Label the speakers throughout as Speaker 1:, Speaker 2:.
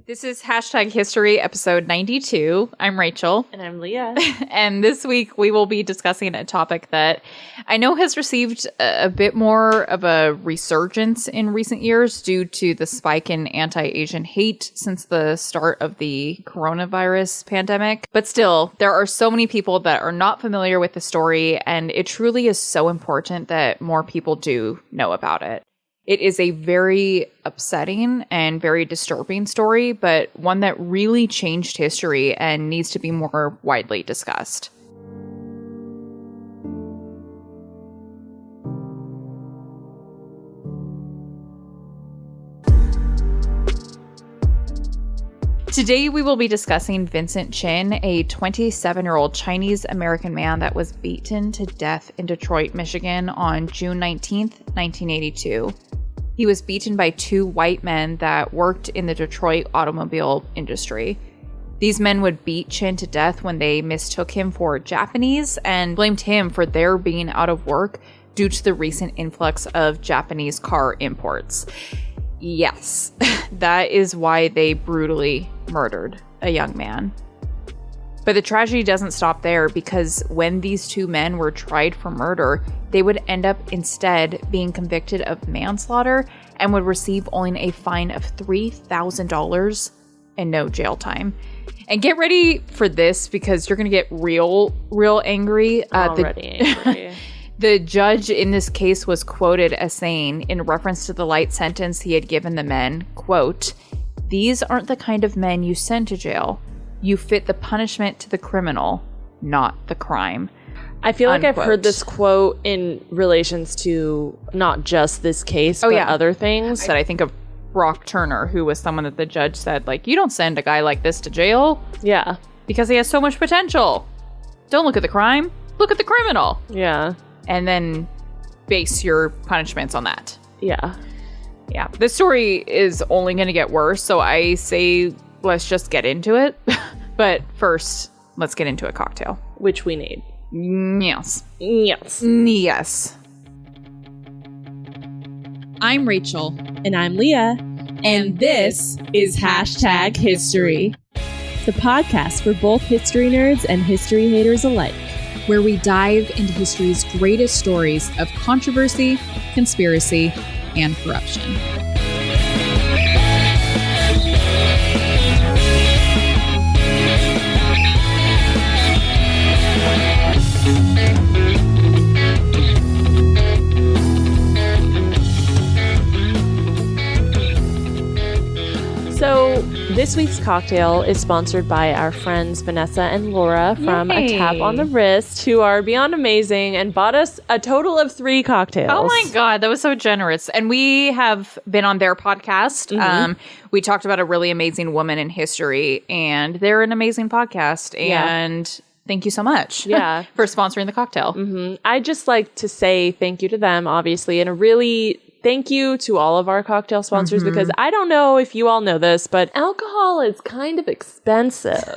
Speaker 1: This is Hashtag History, episode 92. I'm Rachel.
Speaker 2: And I'm Leah.
Speaker 1: And this week we will be discussing a topic that I know has received a bit more of a resurgence in recent years due to the spike in anti-Asian hate since the start of the coronavirus pandemic. But still, there are so many people that are not familiar with the story, and it truly is so important that more people do know about it. It is a very upsetting and very disturbing story, but one that really changed history and needs to be more widely discussed. Today, we will be discussing Vincent Chin, a 27-year-old Chinese-American man that was beaten to death in Detroit, Michigan on June 19th, 1982. He was beaten by two white men that worked in the Detroit automobile industry. These men would beat Chin to death when they mistook him for Japanese and blamed him for their being out of work due to the recent influx of Japanese car imports. Yes, that is why they brutally murdered a young man. But the tragedy doesn't stop there, because when these two men were tried for murder, they would end up instead being convicted of manslaughter and would receive only a fine of $3,000 and no jail time. And get ready for this, because you're going to get real angry.
Speaker 2: Already angry.
Speaker 1: The judge in this case was quoted as saying, in reference to the light sentence he had given the men, quote, "These aren't the kind of men you send to jail. You fit the punishment to the criminal, not the crime."
Speaker 2: I feel like
Speaker 1: Unquote.
Speaker 2: I've heard this quote in relations to not just this case, but other things.
Speaker 1: That I think of Brock Turner, who was someone that the judge said, like, you don't send a guy like this to jail.
Speaker 2: Yeah.
Speaker 1: Because he has so much potential. Don't look at the crime, look at the criminal.
Speaker 2: Yeah.
Speaker 1: And then base your punishments on that.
Speaker 2: Yeah.
Speaker 1: Yeah. This story is only going to get worse, so I say let's just get into it. But first, let's get into a cocktail.
Speaker 2: Which we need.
Speaker 1: Yes.
Speaker 2: Yes.
Speaker 1: Yes.
Speaker 3: I'm Rachel.
Speaker 2: And I'm Leah.
Speaker 3: And this is Hashtag History, the podcast for both history nerds and history haters alike, where we dive into history's greatest stories of controversy, conspiracy, and corruption.
Speaker 2: So this week's cocktail is sponsored by our friends Vanessa and Laura from
Speaker 1: Yay.
Speaker 2: A Tap on the Wrist, who are beyond amazing and bought us a total of 3 cocktails.
Speaker 1: Oh my God, that was so generous. And we have been on their podcast.
Speaker 2: Mm-hmm.
Speaker 1: We talked about a really amazing woman in history, and they're an amazing podcast. And thank you so much for sponsoring the cocktail.
Speaker 2: Mm-hmm. I'd just like to say thank you to them, obviously, and a really thank you to all of our cocktail sponsors, because I don't know if you all know this, but alcohol is kind of expensive.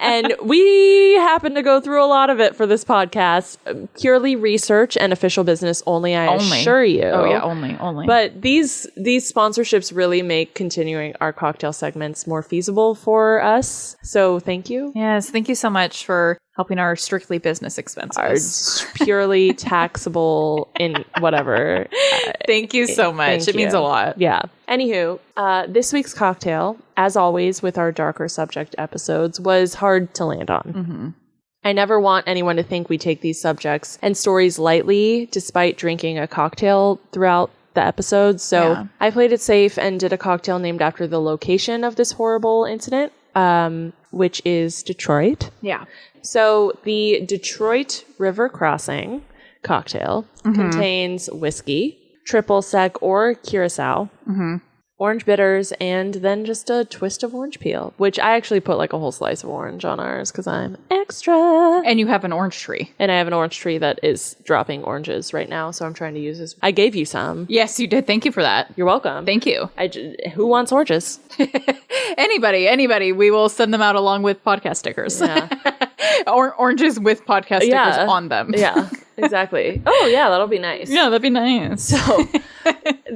Speaker 2: And we happen to go through a lot of it for this podcast. Purely research and official business only, I assure you.
Speaker 1: Oh yeah, only.
Speaker 2: But these sponsorships really make continuing our cocktail segments more feasible for us. So thank you.
Speaker 1: Yes, thank you so much for helping our strictly business expenses.
Speaker 2: Our purely taxable in whatever.
Speaker 1: Thank you so much. It means a lot.
Speaker 2: Yeah. Anywho, this week's cocktail, as always with our darker subject episodes, was hard to land on.
Speaker 1: Mm-hmm.
Speaker 2: I never want anyone to think we take these subjects and stories lightly, despite drinking a cocktail throughout the episodes. So I played it safe and did a cocktail named after the location of this horrible incident, which is Detroit.
Speaker 1: Yeah.
Speaker 2: So the Detroit River Crossing cocktail contains whiskey, triple sec or curacao, orange bitters, and then just a twist of orange peel, which I actually put like a whole slice of orange on ours because I'm extra.
Speaker 1: And you have an orange tree.
Speaker 2: And I have an orange tree that is dropping oranges right now, so I'm trying to use this. I gave you some.
Speaker 1: Yes, you did. Thank you for that.
Speaker 2: You're welcome.
Speaker 1: Thank you.
Speaker 2: Who wants oranges?
Speaker 1: Anybody. We will send them out along with podcast stickers.
Speaker 2: Yeah.
Speaker 1: Or oranges with podcast stickers on them.
Speaker 2: Yeah, exactly. Oh, yeah, that'll be nice.
Speaker 1: Yeah, that'd be nice.
Speaker 2: So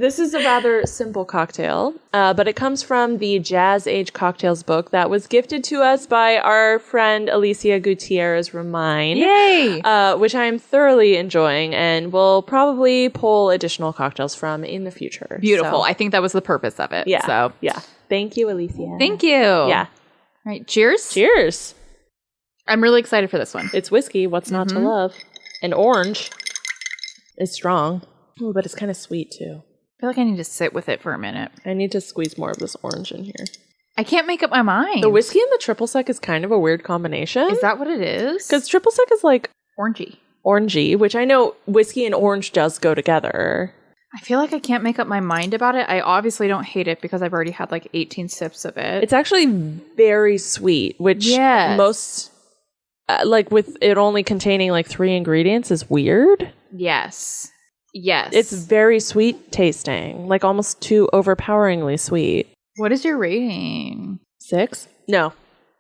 Speaker 2: This is a rather simple cocktail, but it comes from the Jazz Age Cocktails book that was gifted to us by our friend Alicia Gutierrez Romine.
Speaker 1: Yay!
Speaker 2: Which I am thoroughly enjoying and will probably pull additional cocktails from in the future.
Speaker 1: Beautiful.
Speaker 2: So,
Speaker 1: I think that was the purpose of it.
Speaker 2: yeah.
Speaker 1: So
Speaker 2: Yeah. Thank you, Alicia.
Speaker 1: thank you.
Speaker 2: Yeah.
Speaker 1: All right. Cheers.
Speaker 2: Cheers.
Speaker 1: I'm really excited for this one.
Speaker 2: It's whiskey. What's not to love? And orange is strong. Ooh, but it's kind of sweet too.
Speaker 1: I feel like I need to sit with it for a minute.
Speaker 2: I need to squeeze more of this orange in here.
Speaker 1: I can't make up my mind.
Speaker 2: The whiskey and the triple sec is kind of a weird combination.
Speaker 1: Is that what it is?
Speaker 2: Because triple sec is like
Speaker 1: Orangey.
Speaker 2: orangey, which I know whiskey and orange does go together.
Speaker 1: I feel like I can't make up my mind about it. I obviously don't hate it because I've already had like 18 sips of it.
Speaker 2: It's actually very sweet, which
Speaker 1: Yes.
Speaker 2: most, like with it only containing like 3 ingredients is weird.
Speaker 1: Yes. Yes.
Speaker 2: It's very sweet tasting, like almost too overpoweringly sweet.
Speaker 1: What is your rating?
Speaker 2: 6? No,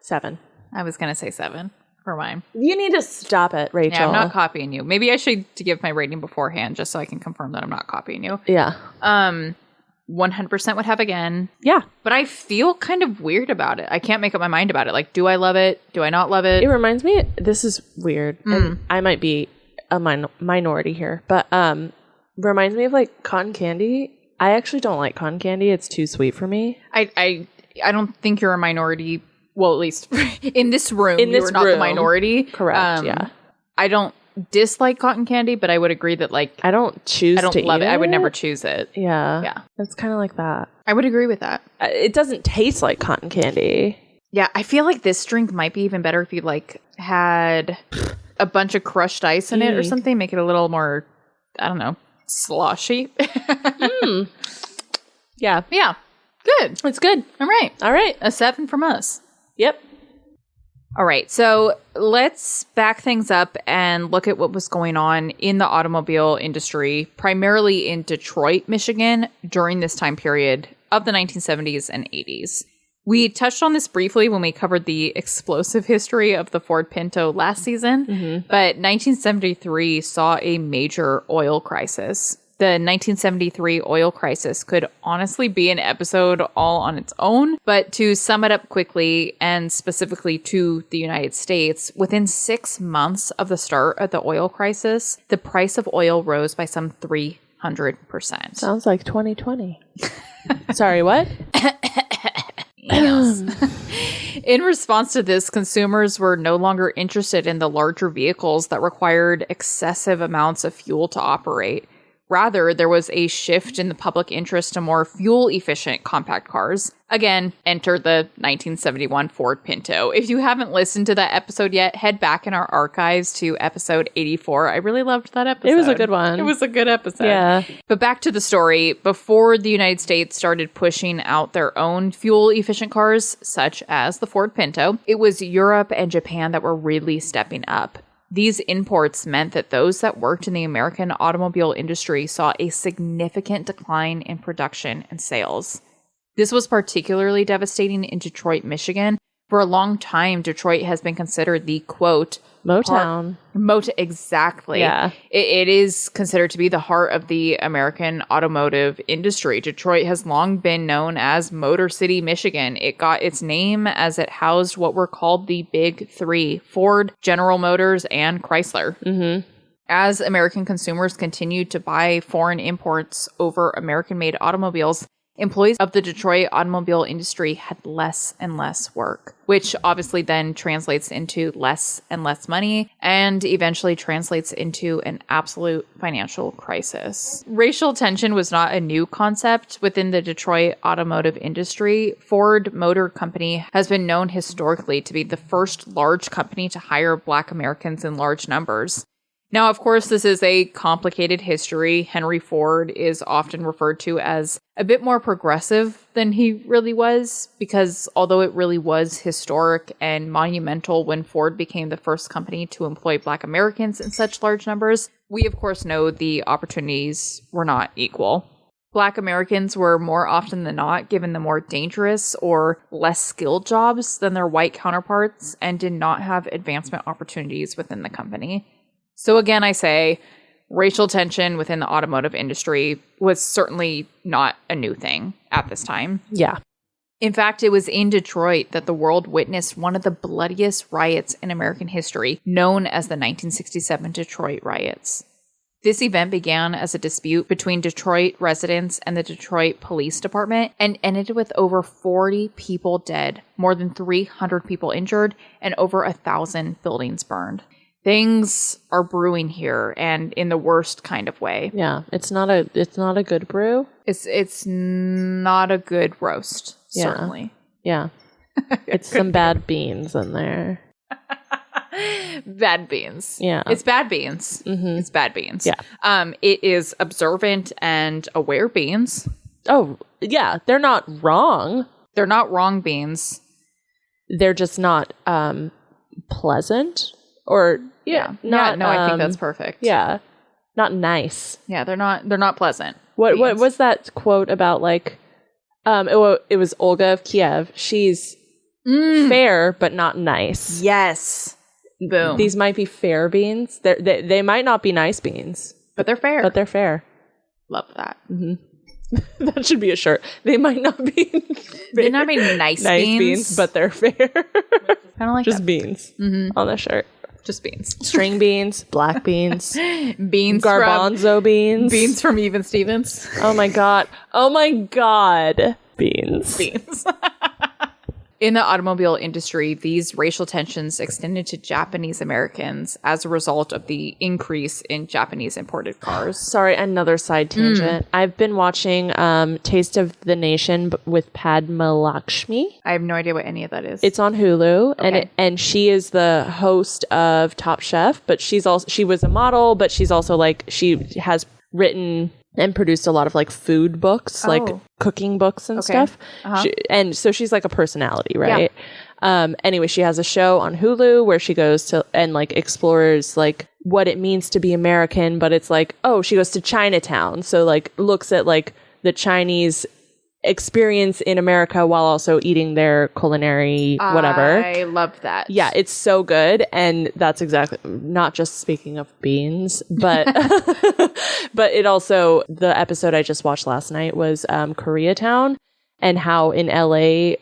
Speaker 2: 7.
Speaker 1: I was going to say 7 for mine.
Speaker 2: You need to stop it, Rachel.
Speaker 1: Yeah, I'm not copying you. Maybe I should give my rating beforehand just so I can confirm that I'm not copying you.
Speaker 2: Yeah.
Speaker 1: 100% would have again.
Speaker 2: Yeah.
Speaker 1: But I feel kind of weird about it. I can't make up my mind about it. Like, do I love it? Do I not love it?
Speaker 2: It reminds me, this is weird, and I might be a minority here, but reminds me of like cotton candy. I actually don't like cotton candy. It's too sweet for me.
Speaker 1: I don't think you're a minority. Well, at least in this room,
Speaker 2: In this
Speaker 1: you are not the
Speaker 2: room.
Speaker 1: minority.
Speaker 2: Correct, yeah.
Speaker 1: I don't dislike cotton candy, but I would agree that like
Speaker 2: I don't choose
Speaker 1: I don't
Speaker 2: to
Speaker 1: love
Speaker 2: eat
Speaker 1: it. I would never choose it.
Speaker 2: Yeah.
Speaker 1: Yeah.
Speaker 2: It's kind of like that.
Speaker 1: I would agree with that.
Speaker 2: It doesn't taste like cotton candy.
Speaker 1: Yeah, I feel like this drink might be even better if you like had a bunch of crushed ice in it or something. Make it a little more, I don't know, sloshy.
Speaker 2: Yeah.
Speaker 1: Yeah, good.
Speaker 2: It's good.
Speaker 1: All right.
Speaker 2: All right.
Speaker 1: A 7 from us.
Speaker 2: Yep.
Speaker 1: All right, so let's back things up and look at what was going on in the automobile industry, primarily in Detroit, Michigan, during this time period of the 1970s and 80s. We touched on this briefly when we covered the explosive history of the Ford Pinto last season, but 1973 saw a major oil crisis. The 1973 oil crisis could honestly be an episode all on its own, but to sum it up quickly and specifically to the United States, within 6 months of the start of the oil crisis, the price of oil rose by some 300%.
Speaker 2: Sounds like 2020. Sorry, what?
Speaker 1: In response to this, consumers were no longer interested in the larger vehicles that required excessive amounts of fuel to operate. Rather, there was a shift in the public interest to more fuel-efficient compact cars. Again, enter the 1971 Ford Pinto. If you haven't listened to that episode yet, head back in our archives to episode 84. I really loved that episode.
Speaker 2: It was a good one.
Speaker 1: It was a good episode.
Speaker 2: Yeah.
Speaker 1: But back to the story. Before the United States started pushing out their own fuel-efficient cars, such as the Ford Pinto, it was Europe and Japan that were really stepping up. These imports meant that those that worked in the American automobile industry saw a significant decline in production and sales. This was particularly devastating in Detroit, Michigan. For a long time, Detroit has been considered the, quote,
Speaker 2: Motown.
Speaker 1: Exactly.
Speaker 2: Yeah.
Speaker 1: It is considered to be the heart of the American automotive industry. Detroit has long been known as Motor City, Michigan. It got its name as it housed what were called the Big Three: Ford, General Motors, and Chrysler. Mm-hmm. As American consumers continued to buy foreign imports over American-made automobiles, employees of the Detroit automobile industry had less and less work, which obviously then translates into less and less money and eventually translates into an absolute financial crisis. Racial tension was not a new concept within the Detroit automotive industry. Ford Motor Company has been known historically to be the first large company to hire Black Americans in large numbers. Now, of course, this is a complicated history. Henry Ford is often referred to as a bit more progressive than he really was, because although it really was historic and monumental when Ford became the first company to employ Black Americans in such large numbers, we of course know the opportunities were not equal. Black Americans were more often than not given the more dangerous or less skilled jobs than their white counterparts and did not have advancement opportunities within the company. So again, I say, Racial tension within the automotive industry was certainly not a new thing at this time.
Speaker 2: Yeah.
Speaker 1: In fact, it was in Detroit that the world witnessed one of the bloodiest riots in American history, known as the 1967 Detroit riots. This event began as a dispute between Detroit residents and the Detroit Police Department and ended with over 40 people dead, more than 300 people injured, and over 1,000 buildings burned. Things are brewing here, and in the worst kind of way.
Speaker 2: Yeah, it's not a good brew.
Speaker 1: It's not a good roast, certainly.
Speaker 2: Yeah. It's some bad beans in there.
Speaker 1: Bad beans.
Speaker 2: Yeah.
Speaker 1: It's bad beans.
Speaker 2: Mm-hmm.
Speaker 1: It's bad beans.
Speaker 2: Yeah.
Speaker 1: It is observant and aware beans.
Speaker 2: Oh, yeah. They're not wrong.
Speaker 1: They're not wrong beans.
Speaker 2: They're just not pleasant or
Speaker 1: I think that's perfect.
Speaker 2: Yeah. Not nice.
Speaker 1: Yeah, they're not pleasant.
Speaker 2: What was that quote about, like it was Olga of Kiev. She's fair but not nice.
Speaker 1: Yes. Boom.
Speaker 2: These might be fair beans. They might not be nice beans,
Speaker 1: but they're fair.
Speaker 2: But they're fair.
Speaker 1: Love that.
Speaker 2: Mm-hmm. That should be a shirt. They might not be.
Speaker 1: They're not nice beans,
Speaker 2: but they're fair.
Speaker 1: Kind of like
Speaker 2: just
Speaker 1: that.
Speaker 2: Beans on the shirt.
Speaker 1: Just beans.
Speaker 2: String beans, black beans,
Speaker 1: beans,
Speaker 2: garbanzo beans,
Speaker 1: beans from Even Stevens.
Speaker 2: Oh my god! Beans.
Speaker 1: In the automobile industry, these racial tensions extended to Japanese Americans as a result of the increase in Japanese imported cars.
Speaker 2: Sorry, another side tangent. I've been watching Taste of the Nation with Padma Lakshmi.
Speaker 1: I have no idea what any of that is.
Speaker 2: It's on Hulu,
Speaker 1: Okay.
Speaker 2: and she is the host of Top Chef, but she was a model, but she's also like, she has written and produced a lot of like food books, like cooking books and stuff.
Speaker 1: Uh-huh.
Speaker 2: And so she's like a personality, right? Yeah. Anyway, she has a show on Hulu where she goes to and like explores like what it means to be American, but it's like, she goes to Chinatown. So like looks at like the Chinese experience in America while also eating their culinary whatever.
Speaker 1: I love that.
Speaker 2: Yeah, it's so good. And that's exactly, not just speaking of beans, but but it also, the episode I just watched last night was Koreatown, and how in LA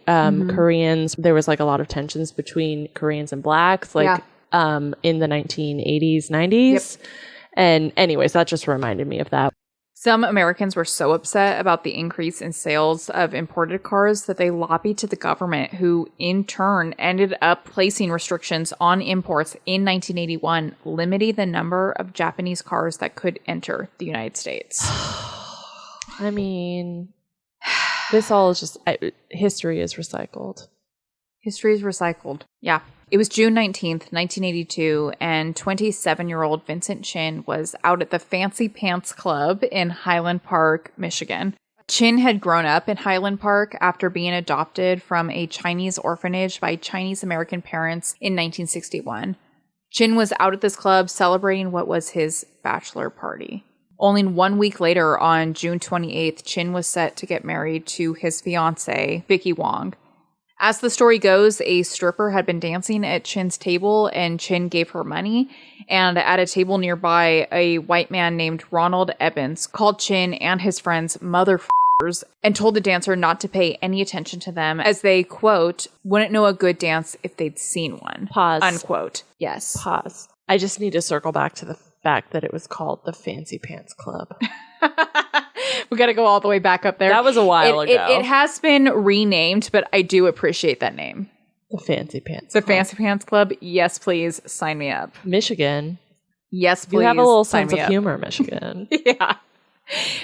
Speaker 2: Koreans, there was like a lot of tensions between Koreans and blacks, like in the 1980s, 90s. Yep. And anyways, that just reminded me of that.
Speaker 1: Some Americans were so upset about the increase in sales of imported cars that they lobbied to the government, who in turn ended up placing restrictions on imports in 1981, limiting the number of Japanese cars that could enter the United States.
Speaker 2: I mean, this all is just, history is recycled.
Speaker 1: History is recycled. Yeah. It was June 19th, 1982, and 27-year-old Vincent Chin was out at the Fancy Pants Club in Highland Park, Michigan. Chin had grown up in Highland Park after being adopted from a Chinese orphanage by Chinese-American parents in 1961. Chin was out at this club celebrating what was his bachelor party. Only 1 week later, on June 28th, Chin was set to get married to his fiancée, Vicky Wong. As the story goes, a stripper had been dancing at Chin's table, and Chin gave her money. And at a table nearby, a white man named Ronald Evans called Chin and his friends motherfuckers and told the dancer not to pay any attention to them, as they, quote, wouldn't know a good dance if they'd seen one.
Speaker 2: Pause.
Speaker 1: Unquote. Yes.
Speaker 2: Pause. I just need to circle back to the fact that it was called the Fancy Pants Club.
Speaker 1: We got to go all the way back up there.
Speaker 2: That was a while ago.
Speaker 1: It has been renamed, but I do appreciate that name.
Speaker 2: The Fancy Pants
Speaker 1: Club. The Fancy Pants Club. Yes, please. Sign me up.
Speaker 2: Michigan.
Speaker 1: Yes, please.
Speaker 2: You have a little sense of humor, Michigan.
Speaker 1: Yeah.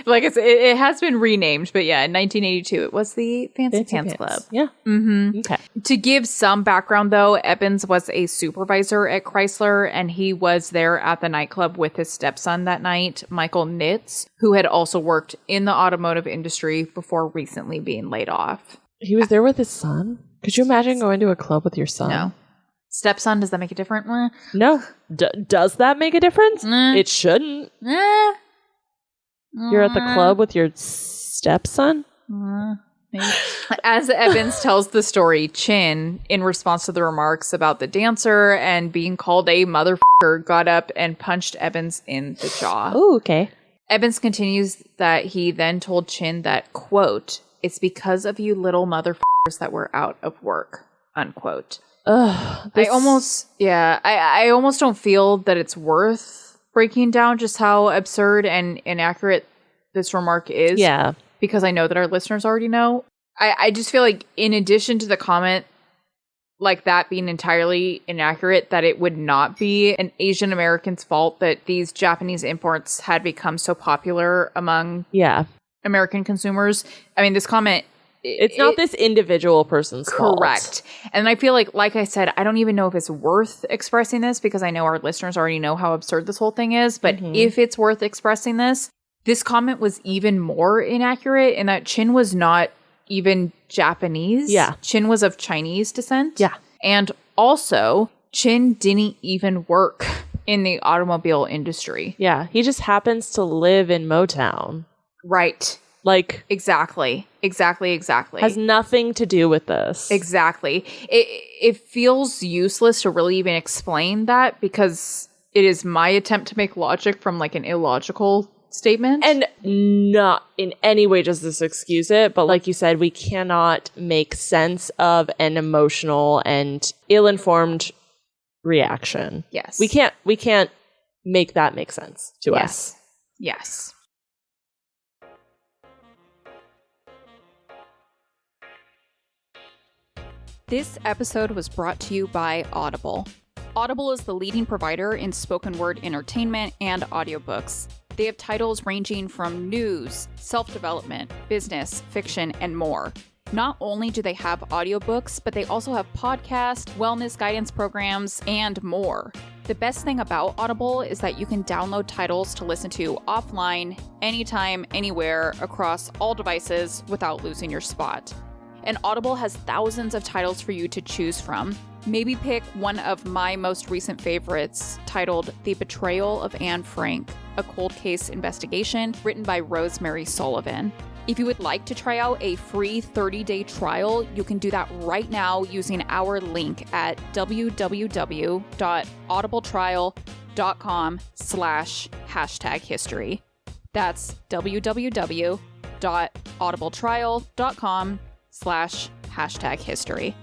Speaker 1: Like it has been renamed, but yeah, in 1982, it was the Fancy Pants Club.
Speaker 2: Yeah.
Speaker 1: Mm-hmm.
Speaker 2: Okay.
Speaker 1: To give some background, though, Evans was a supervisor at Chrysler, and he was there at the nightclub with his stepson that night, Michael Nitz, who had also worked in the automotive industry before recently being laid off.
Speaker 2: He was there with his son? Could you imagine going to a club with your son?
Speaker 1: No. Stepson, does that make a difference?
Speaker 2: No. Does that make a difference? It shouldn't. You're at the club with your stepson?
Speaker 1: As Evans tells the story, Chin, in response to the remarks about the dancer and being called a motherfucker, got up and punched Evans in the jaw.
Speaker 2: Oh, okay. Evans
Speaker 1: continues that he then told Chin that, quote, "It's because of you little motherfuckers that we're out of work," unquote.
Speaker 2: Ugh,
Speaker 1: I almost don't feel that it's worth breaking down just how absurd and inaccurate this remark is.
Speaker 2: Yeah.
Speaker 1: Because I know that our listeners already know. I just feel like in addition to the comment like that being entirely inaccurate, that it would not be an Asian American's fault that these Japanese imports had become so popular among American consumers. I mean, this comment...
Speaker 2: It's not this individual person's fault.
Speaker 1: Correct. And I feel like I said, I don't even know if it's worth expressing this because I know our listeners already know how absurd this whole thing is. But if it's worth expressing this comment was even more inaccurate in that Chin was not even Japanese.
Speaker 2: Yeah.
Speaker 1: Chin was of Chinese descent.
Speaker 2: Yeah.
Speaker 1: And also, Chin didn't even work in the automobile industry.
Speaker 2: Yeah. He just happens to live in Motown.
Speaker 1: Right.
Speaker 2: Like.
Speaker 1: Exactly.
Speaker 2: Has nothing to do with this.
Speaker 1: Exactly. It feels useless to really even explain that because it is my attempt to make logic from like an illogical statement.
Speaker 2: And not in any way does this excuse it, but like you said, we cannot make sense of an emotional and ill-informed reaction.
Speaker 1: Yes.
Speaker 2: We can't make that make sense to us.
Speaker 1: Yes. This episode was brought to you by Audible. Audible is the leading provider in spoken word entertainment and audiobooks. They have titles ranging from news, self-development, business, fiction, and more. Not only do they have audiobooks, but they also have podcasts, wellness guidance programs, and more. The best thing about Audible is that you can download titles to listen to offline, anytime, anywhere, across all devices without losing your spot. And Audible has thousands of titles for you to choose from. Maybe pick one of my most recent favorites, titled The Betrayal of Anne Frank, a cold case investigation written by Rosemary Sullivan. If you would like to try out a free 30-day trial, you can do that right now using our link at www.audibletrial.com/#history. That's www.audibletrial.com/#history.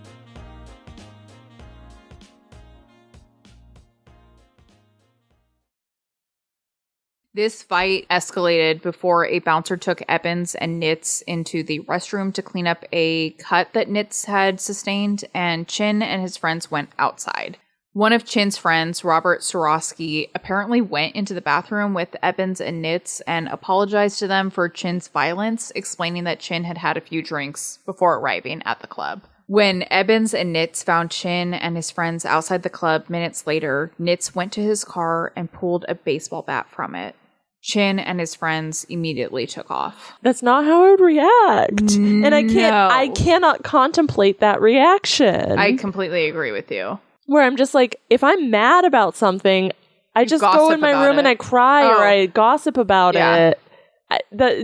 Speaker 1: This fight escalated before a bouncer took Evans and Nitz into the restroom to clean up a cut that Nitz had sustained, and Chin and his friends went outside. One of Chin's friends, Robert Sorosky, apparently went into the bathroom with Evans and Nitz and apologized to them for Chin's violence, explaining that Chin had had a few drinks before arriving at the club. When Evans and Nitz found Chin and his friends outside the club minutes later, Nitz went to his car and pulled a baseball bat from it. Chin and his friends immediately took off.
Speaker 2: That's not how I would react.
Speaker 1: No.
Speaker 2: And I cannot contemplate that reaction.
Speaker 1: I completely agree with you.
Speaker 2: Where I'm just like, if I'm mad about something, I just go in my room and I cry or I gossip about it.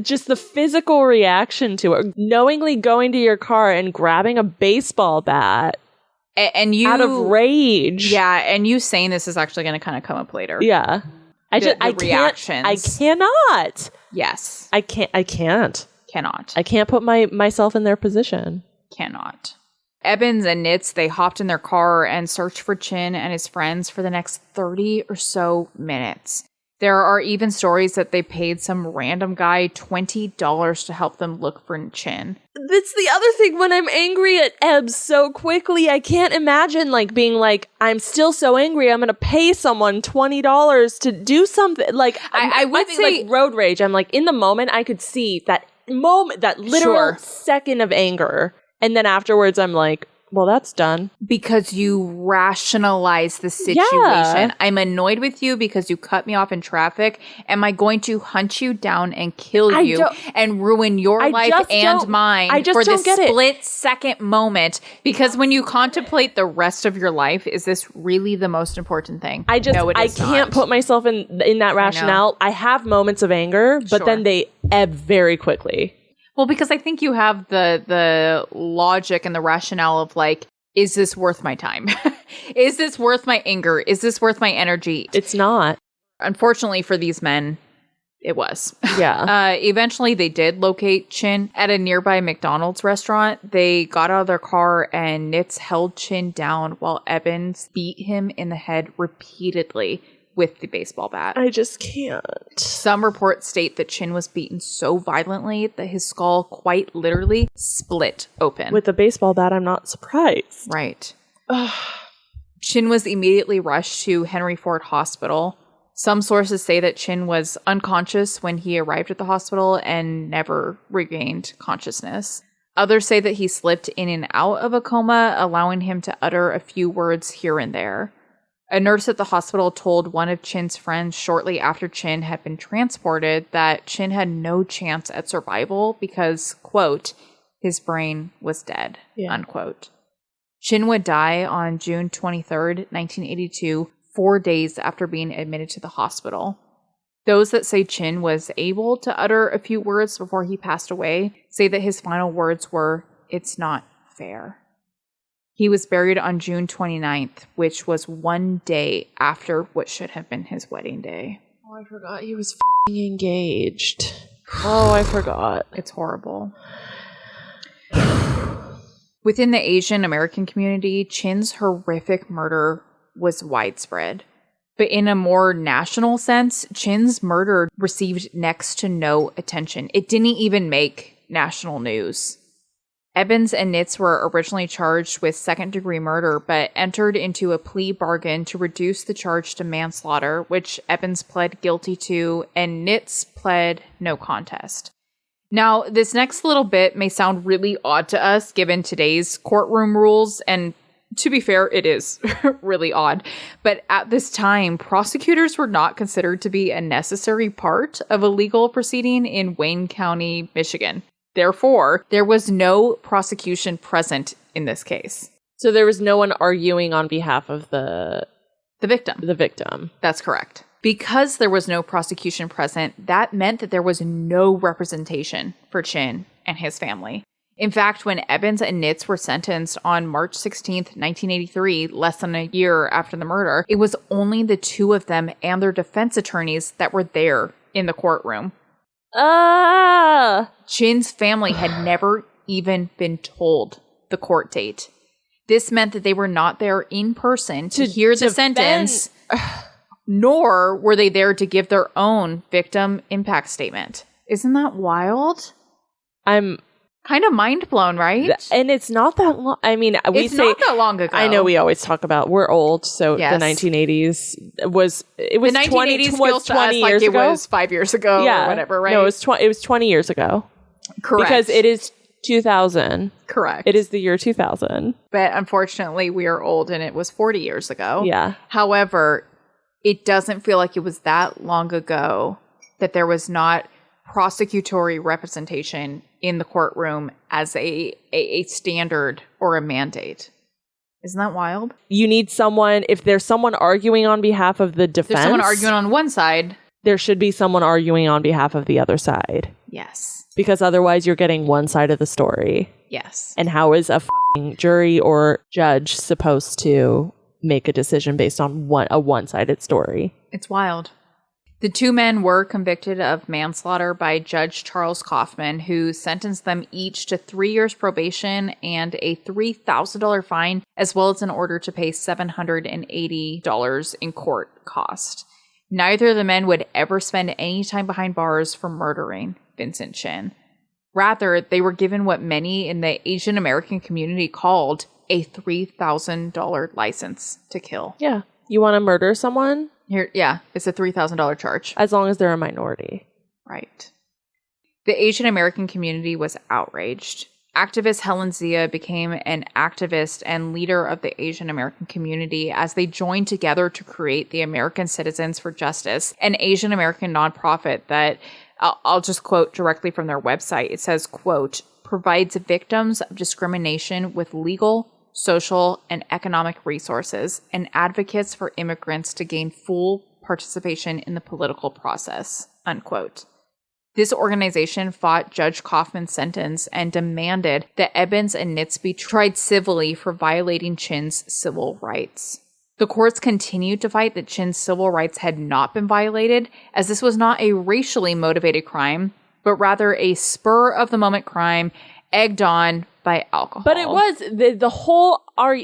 Speaker 2: Just the physical reaction to it. Knowingly going to your car and grabbing a baseball bat.
Speaker 1: And you
Speaker 2: out of rage.
Speaker 1: Yeah, and you saying this is actually going to kind of come up later.
Speaker 2: Yeah. I
Speaker 1: reactions.
Speaker 2: cannot.
Speaker 1: Yes.
Speaker 2: I can't.
Speaker 1: Cannot.
Speaker 2: I can't put myself in their position.
Speaker 1: Cannot. Evans and Nitz, they hopped in their car and searched for Chin and his friends for the next 30 or so minutes. There are even stories that they paid some random guy $20 to help them look for Chin.
Speaker 2: That's the other thing. When I'm angry at Eb so quickly, I can't imagine being like, I'm still so angry, I'm going to pay someone $20 to do something. Like, I would say like road rage. I'm like, in the moment, I could see that moment, that literal second of anger. And then afterwards, I'm like, well, that's done.
Speaker 1: Because you rationalize the situation. Yeah. I'm annoyed with you because you cut me off in traffic. Am I going to hunt you down and kill you and ruin your life and mine for the split-second moment? Because when you contemplate the rest of your life, is this really the most important thing?
Speaker 2: I can't put myself in that rationale. I have moments of anger, but then they ebb very quickly.
Speaker 1: Well, because I think you have the logic and the rationale of like, is this worth my time? Is this worth my anger? Is this worth my energy?
Speaker 2: It's not.
Speaker 1: Unfortunately for these men, it was.
Speaker 2: Yeah.
Speaker 1: Eventually, they did locate Chin at a nearby McDonald's restaurant. They got out of their car and Nitz held Chin down while Evans beat him in the head repeatedly with the baseball bat.
Speaker 2: I just can't.
Speaker 1: Some reports state that Chin was beaten so violently that his skull quite literally split open.
Speaker 2: With the baseball bat, I'm not surprised.
Speaker 1: Right. Chin was immediately rushed to Henry Ford Hospital. Some sources say that Chin was unconscious when he arrived at the hospital and never regained consciousness. Others say that he slipped in and out of a coma, allowing him to utter a few words here and there. A nurse at the hospital told one of Chin's friends shortly after Chin had been transported that Chin had no chance at survival because, quote, his brain was dead, unquote. Chin would die on June 23rd, 1982, 4 days after being admitted to the hospital. Those that say Chin was able to utter a few words before he passed away say that his final words were, "It's not fair." He was buried on June 29th, which was 1 day after what should have been his wedding day.
Speaker 2: Oh, I forgot he was engaged. Oh, I forgot.
Speaker 1: It's horrible. Within the Asian American community, Chin's horrific murder was widespread. But in a more national sense, Chin's murder received next to no attention. It didn't even make national news. Evans and Nitz were originally charged with second-degree murder, but entered into a plea bargain to reduce the charge to manslaughter, which Evans pled guilty to, and Nitz pled no contest. Now, this next little bit may sound really odd to us, given today's courtroom rules, and to be fair, it is really odd. But at this time, prosecutors were not considered to be a necessary part of a legal proceeding in Wayne County, Michigan. Therefore, there was no prosecution present in this case.
Speaker 2: So there was no one arguing on behalf of the
Speaker 1: victim.
Speaker 2: The victim.
Speaker 1: That's correct. Because there was no prosecution present, that meant that there was no representation for Chin and his family. In fact, when Evans and Nitz were sentenced on March 16th, 1983, less than a year after the murder, it was only the two of them and their defense attorneys that were there in the courtroom. Chin's family had never even been told the court date. This meant that they were not there in person to hear the sentence, nor were they there to give their own victim impact statement. Isn't that wild?
Speaker 2: I'm
Speaker 1: kind of mind blown, right?
Speaker 2: And it's not that long. I mean,
Speaker 1: it's not that long ago.
Speaker 2: I know we always talk about we're old, so
Speaker 1: yes.
Speaker 2: The 1980s was the 1980s
Speaker 1: feels 20 years ago. It was 5 years ago, or whatever, right?
Speaker 2: No, it was 20 years ago.
Speaker 1: Correct.
Speaker 2: Because it is 2000.
Speaker 1: Correct.
Speaker 2: It is the year 2000.
Speaker 1: But unfortunately, we are old, and it was 40 years ago.
Speaker 2: Yeah.
Speaker 1: However, it doesn't feel like it was that long ago that there was not prosecutory representation in the courtroom as a standard or a mandate. Isn't that wild?
Speaker 2: You need someone, if there's someone arguing on behalf of the defense.
Speaker 1: There's someone arguing on one side.
Speaker 2: There should be someone arguing on behalf of the other side.
Speaker 1: Yes.
Speaker 2: Because otherwise you're getting one side of the story.
Speaker 1: Yes.
Speaker 2: And how is a jury or judge supposed to make a decision based on a one-sided story?
Speaker 1: It's wild. The two men were convicted of manslaughter by Judge Charles Kaufman, who sentenced them each to 3 years probation and a $3,000 fine, as well as an order to pay $780 in court cost. Neither of the men would ever spend any time behind bars for murdering Vincent Chin. Rather, they were given what many in the Asian American community called a $3,000 license to kill.
Speaker 2: Yeah. You want to murder someone?
Speaker 1: It's a $3,000 charge.
Speaker 2: As long as they're a minority.
Speaker 1: Right. The Asian American community was outraged. Activist Helen Zia became an activist and leader of the Asian American community as they joined together to create the American Citizens for Justice, an Asian American nonprofit that, I'll just quote directly from their website. It says, quote, provides victims of discrimination with legal, social, and economic resources, and advocates for immigrants to gain full participation in the political process, unquote. This organization fought Judge Kaufman's sentence and demanded that Ebbins and Nitz be tried civilly for violating Chin's civil rights. The courts continued to fight that Chin's civil rights had not been violated, as this was not a racially motivated crime, but rather a spur-of-the-moment crime egged on by alcohol.
Speaker 2: But it was the whole...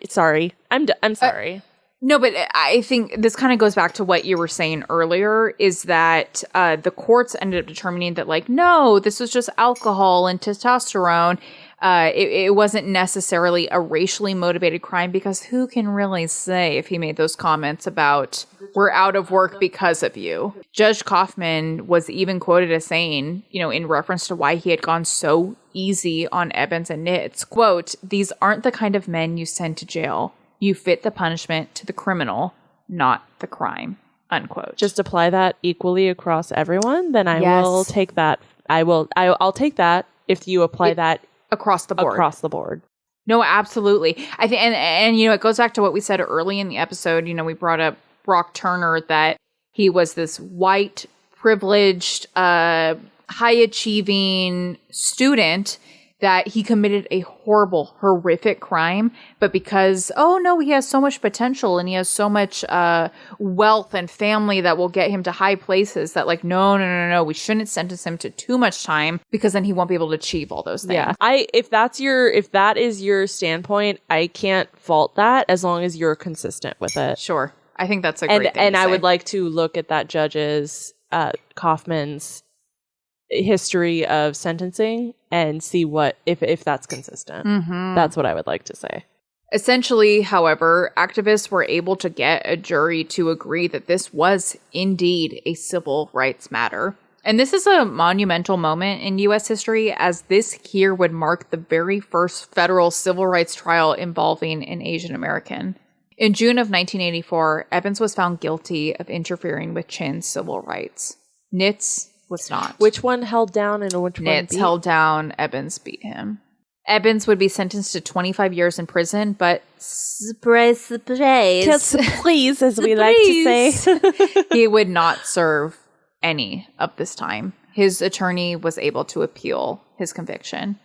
Speaker 2: Sorry. I'm sorry.
Speaker 1: No, but I think this kind of goes back to what you were saying earlier, is that the courts ended up determining that, like, no, this was just alcohol and testosterone. It wasn't necessarily a racially motivated crime, because who can really say if he made those comments about, we're out of work because of you? Judge Kaufman was even quoted as saying, in reference to why he had gone so easy on Ebbins and Nitz, quote, "These aren't the kind of men you send to jail. You fit the punishment to the criminal, not the crime," unquote.
Speaker 2: Just apply that equally across everyone, then I will take that. I'll take that if you apply that
Speaker 1: across the board. No, absolutely. I think, and it goes back to what we said early in the episode. We brought up Brock Turner, that he was this white, privileged, high achieving student, that he committed a horrible, horrific crime, but because, he has so much potential and he has so much wealth and family that will get him to high places, that like, no, we shouldn't sentence him to too much time, because then he won't be able to achieve all those things.
Speaker 2: Yeah, if that is your standpoint, I can't fault that as long as you're consistent with it.
Speaker 1: Sure, I think that's a great thing
Speaker 2: and
Speaker 1: to
Speaker 2: I
Speaker 1: say.
Speaker 2: would like to look at that judge's Kaufman's history of sentencing and see what if that's consistent.
Speaker 1: Mm-hmm.
Speaker 2: That's what I would like to say.
Speaker 1: Essentially, however, activists were able to get a jury to agree that this was indeed a civil rights matter. And this is a monumental moment in U.S. history, as this here would mark the very first federal civil rights trial involving an Asian American. In June of 1984, Ebbins was found guilty of interfering with Chin's civil rights. Nitz was not.
Speaker 2: Which one held down and which one beat?
Speaker 1: Nitz held down. Ebbins beat him. Ebbins would be sentenced to 25 years in prison, but surprise,
Speaker 2: please, as we like to say,
Speaker 1: he would not serve any of this time. His attorney was able to appeal his conviction.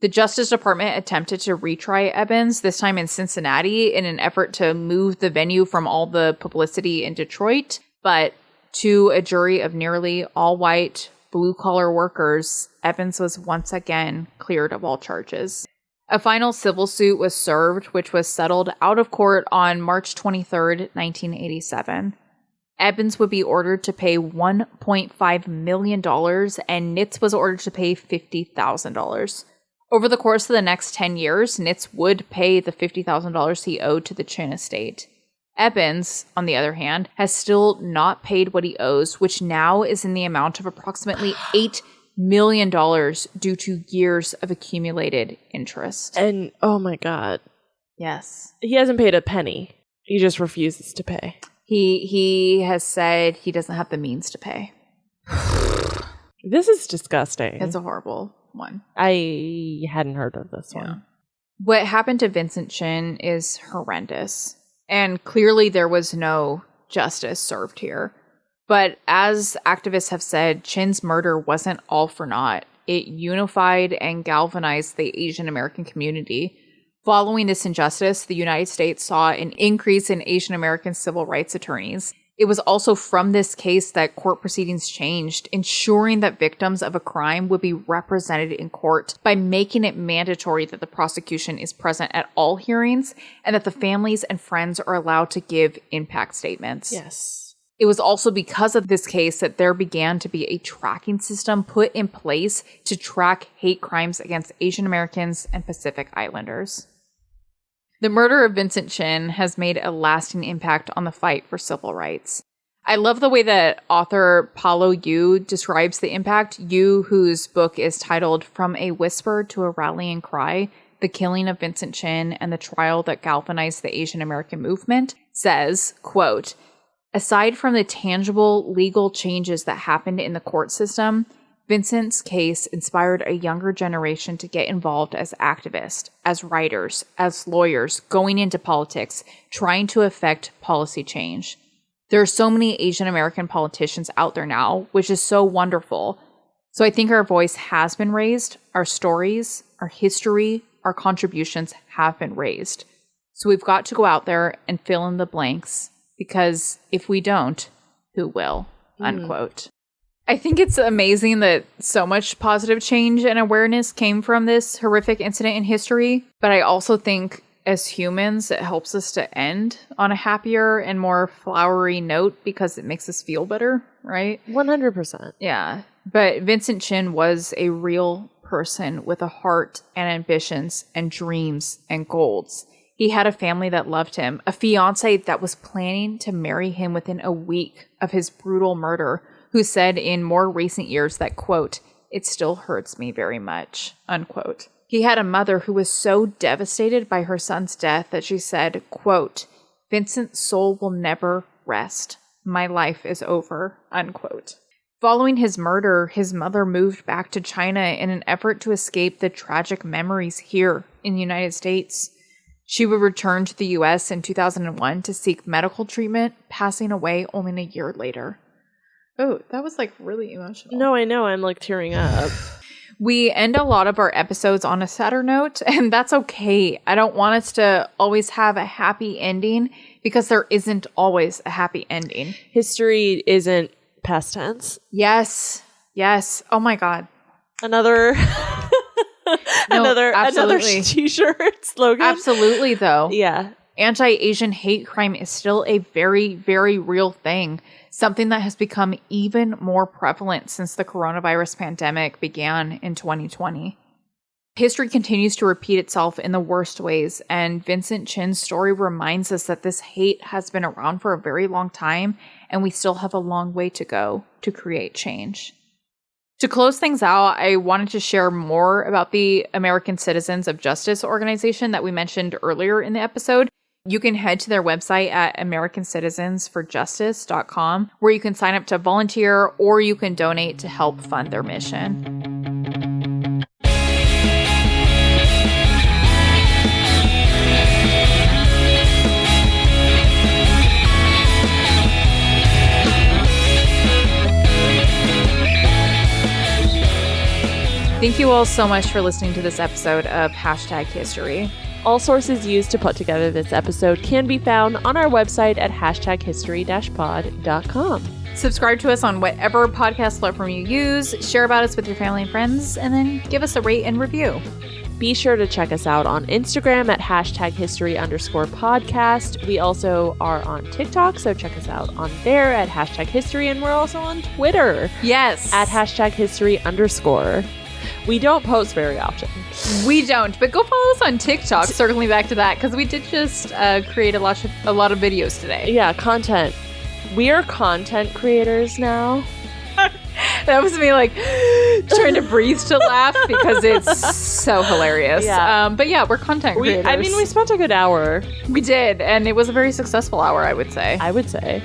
Speaker 1: The Justice Department attempted to retry Ebbins, this time in Cincinnati, in an effort to move the venue from all the publicity in Detroit, but to a jury of nearly all white, blue-collar workers, Ebbins was once again cleared of all charges. A final civil suit was served, which was settled out of court on March 23rd, 1987. Ebbins would be ordered to pay $1.5 million, and Nitz was ordered to pay $50,000. Over the course of the next 10 years, Nitz would pay the $50,000 he owed to the Chin estate. Ebbins, on the other hand, has still not paid what he owes, which now is in the amount of approximately $8 million due to years of accumulated interest.
Speaker 2: And, oh my God.
Speaker 1: Yes.
Speaker 2: He hasn't paid a penny. He just refuses to pay.
Speaker 1: He has said he doesn't have the means to pay.
Speaker 2: This is disgusting.
Speaker 1: It's a horrible one.
Speaker 2: I hadn't heard of this one.
Speaker 1: What happened to Vincent Chin is horrendous. And clearly there was no justice served here. But as activists have said, Chin's murder wasn't all for naught. It unified and galvanized the Asian American community. Following this injustice, the United States saw an increase in Asian American civil rights attorneys. It was also from this case that court proceedings changed, ensuring that victims of a crime would be represented in court by making it mandatory that the prosecution is present at all hearings and that the families and friends are allowed to give impact statements.
Speaker 2: Yes.
Speaker 1: It was also because of this case that there began to be a tracking system put in place to track hate crimes against Asian Americans and Pacific Islanders. The murder of Vincent Chin has made a lasting impact on the fight for civil rights. I love the way that author Paulo Yu describes the impact. Yu, whose book is titled From a Whisper to a Rallying Cry, The Killing of Vincent Chin and the Trial That Galvanized the Asian American Movement, says, quote, "Aside from the tangible legal changes that happened in the court system, Vincent's case inspired a younger generation to get involved as activists, as writers, as lawyers, going into politics, trying to affect policy change. There are so many Asian American politicians out there now, which is so wonderful. So I think our voice has been raised, our stories, our history, our contributions have been raised. So we've got to go out there and fill in the blanks, because if we don't, who will? Unquote. I think it's amazing that so much positive change and awareness came from this horrific incident in history. But I also think as humans, it helps us to end on a happier and more flowery note because it makes us feel better, right?
Speaker 2: 100%.
Speaker 1: Yeah. But Vincent Chin was a real person with a heart and ambitions and dreams and goals. He had a family that loved him, a fiance that was planning to marry him within a week of his brutal murder, who said in more recent years that, quote, "It still hurts me very much," unquote. He had a mother who was so devastated by her son's death that she said, quote, "Vincent's soul will never rest. My life is over," unquote. Following his murder, his mother moved back to China in an effort to escape the tragic memories here in the United States. She would return to the U.S. in 2001 to seek medical treatment, passing away only a year later. Oh, that was like really emotional.
Speaker 2: No, I know. I'm like tearing up.
Speaker 1: We end a lot of our episodes on a sadder note, and that's okay. I don't want us to always have a happy ending because there isn't always a happy ending.
Speaker 2: History isn't past tense.
Speaker 1: Yes. Yes. Oh my God.
Speaker 2: Another
Speaker 1: absolutely.
Speaker 2: t-shirt slogan.
Speaker 1: Absolutely, though.
Speaker 2: Yeah.
Speaker 1: Anti-Asian hate crime is still a very, very real thing. Something that has become even more prevalent since the coronavirus pandemic began in 2020. History continues to repeat itself in the worst ways, and Vincent Chin's story reminds us that this hate has been around for a very long time, and we still have a long way to go to create change. To close things out, I wanted to share more about the American Citizens of Justice organization that we mentioned earlier in the episode. You can head to their website at americancitizensforjustice.com, where you can sign up to volunteer or you can donate to help fund their mission. Thank you all so much for listening to this episode of Hashtag History.
Speaker 2: All sources used to put together this episode can be found on our website at hashtaghistory-pod.com.
Speaker 1: Subscribe to us on whatever podcast platform you use, share about us with your family and friends, and then give us a rate and review.
Speaker 2: Be sure to check us out on Instagram at #history_podcast. We also are on TikTok, so check us out on there at #history, and we're also on Twitter.
Speaker 1: Yes.
Speaker 2: At #history_. We don't post very often.
Speaker 1: We don't, but go follow us on TikTok, circling back to that, because we did just create a lot of videos today.
Speaker 2: Yeah, content. We are content creators now.
Speaker 1: That was me like trying to breathe to laugh because it's so hilarious.
Speaker 2: Yeah.
Speaker 1: But yeah, we're content creators.
Speaker 2: We spent a good hour.
Speaker 1: We did, and it was a very successful hour, I would say.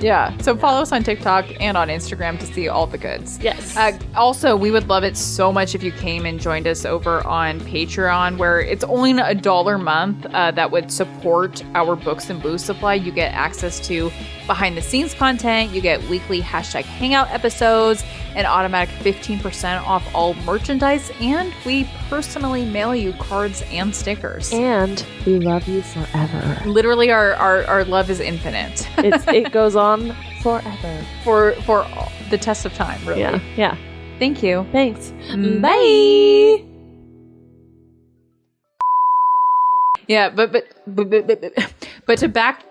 Speaker 1: Yeah. So follow us on TikTok and on Instagram to see all the goods.
Speaker 2: Yes.
Speaker 1: Also, we would love it so much if you came and joined us over on Patreon, where it's only $1 a month that would support our Books and Booze supply. You get access to behind the scenes content, you get weekly #hangout episodes, an automatic 15% off all merchandise, and we personally mail you cards and stickers.
Speaker 2: And we love you forever.
Speaker 1: Literally, our love is infinite.
Speaker 2: It goes on forever.
Speaker 1: For the test of time, really.
Speaker 2: Yeah.
Speaker 1: Thank you.
Speaker 2: Thanks.
Speaker 1: Bye. Yeah, but back.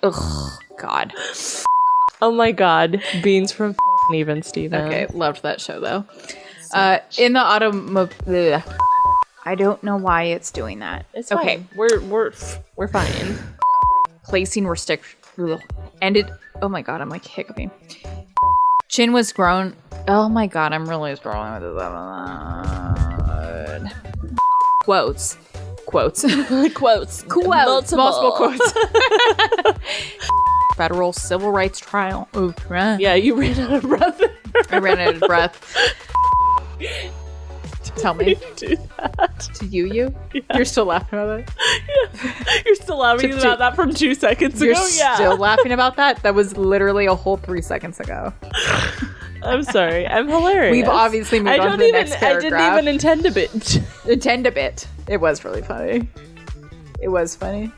Speaker 1: Ugh, God.
Speaker 2: Oh my God. Beans from Even Steven.
Speaker 1: Okay, loved that show though. In the automobile. I don't know why it's doing that.
Speaker 2: It's
Speaker 1: okay.
Speaker 2: Fine. We're fine.
Speaker 1: Placing restriction. Ended. Oh my God, I'm like hiccuping. Chin was grown. Oh my God, I'm really struggling with this. Quotes. Multiple quotes. Federal civil rights trial. Oh, right.
Speaker 2: Yeah, you ran out of breath.
Speaker 1: I ran out of breath. Tell me.
Speaker 2: Do that.
Speaker 1: To you? Yeah. You're still laughing about that?
Speaker 2: Yeah. You're still laughing about that from 2 seconds ago?
Speaker 1: You're still laughing about that? That was literally a whole 3 seconds ago.
Speaker 2: I'm sorry. I'm hilarious.
Speaker 1: We've obviously moved on to the next paragraph.
Speaker 2: I didn't even intend a bit.
Speaker 1: Intend a bit. It was really funny. It was funny.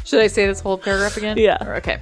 Speaker 1: Should I say this whole paragraph again?
Speaker 2: Yeah.
Speaker 1: Okay.